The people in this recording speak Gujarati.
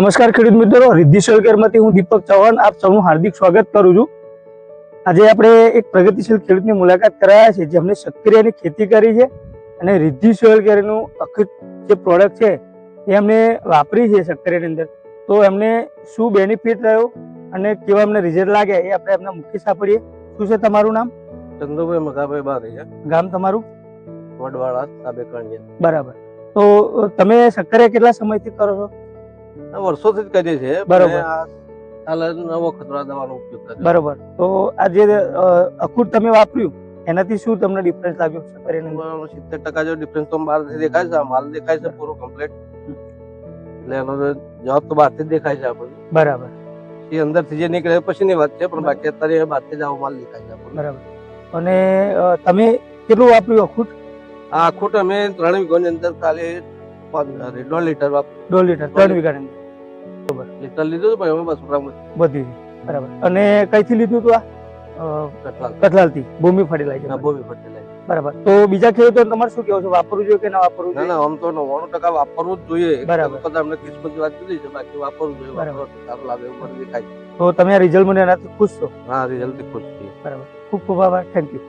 નમસ્કાર ખેડૂત મિત્રો, રિદ્ધિ સોઇલ કેરમાંથી હું દીપક ચૌહાણ આપ સૌનું હાર્દિક સ્વાગત કરું છું. આજે આપણે એક પ્રગતિશીલ ખેડૂતની મુલાકાત કરાયા છે જેમણે શક્કરિયાની ખેતી કરી છે અને રિદ્ધિ સોઇલ કેરનું અખૂટ જે પ્રોડક્ટ છે એ એમને વાપરી છે શક્કરિયાની અંદર. તો એમને શું બેનિફિટ રહ્યો અને કેવા એમને રિઝલ્ટ લાગે એ આપણે એમના મુખ્ય સાંભળીએ. શું છે તમારું નામ? ચંદુભાઈ મગાભાઈ બારૈયા, ગામ તમારું? વડવાળા સાબેકરણિયા. બરાબર. તો તમે શક્કરિયા કેટલા સમયથી કરો છો? આ વર્ષોથી જ કરીએ છીએ. બરોબર. હાલ નવો ખતરા દવાનો ઉપયોગ કર્યો. બરોબર. તો આ જે અખૂટ તમે વાપર્યું એનાથી શું તમને ડિફરન્સ લાગ્યો શક્કરિયાની અંદર? 70% જેવો ડિફરન્સ તો બહારથી દેખાય છે. માલ દેખાય છે પૂરો કમ્પ્લીટ. એટલે એનો જવાબ તો બહારથી જ દેખાય છે આપણને. બરાબર. એ અંદરથી જે નીકળે પછીની વાત છે, પણ બાકી અત્યારે બહારથી જ આવો માલ દેખાય છે આપણને. બરાબર. અને તમે કેટલું વાપર્યું અખૂટ? આ આખું અમે 3 વીઘાની અંદર ખાલી 1.5 લીટર વાપર્યું. 2 લીટર 3 વીઘાની અંદર લીટર લીધું પણ અમે 200 ગ્રામ બધી. બરાબર. અને કઈથી લીધું હતું આ? કઠલાલથી. ભૂમિ ફર્ટિલાઇઝર. ભૂમિ ફર્ટિલાઇઝર. બરાબર. તો બીજા ખેડૂતો તમારે શું કેવું છે, વાપરવું જોઈએ કે ના વાપરવું ના જોઈએ? ના, આમ તો 99% વાપરવું જ જોઈએ. બરાબર. કદાચ અમને કિસ્મતની વાત કીધી છે, બાકી વાપરવું જોઈએ. બરાબર. વાપરવાથી સારું લાગે એવું મને દેખાય છે. તો તમે આ રિઝલ્ટ મને એનાથી ખુશ છો? હા, રિઝલ્ટથી ખુશ છીએ. બરાબર. ખૂબ ખૂબ આભાર. Thank you.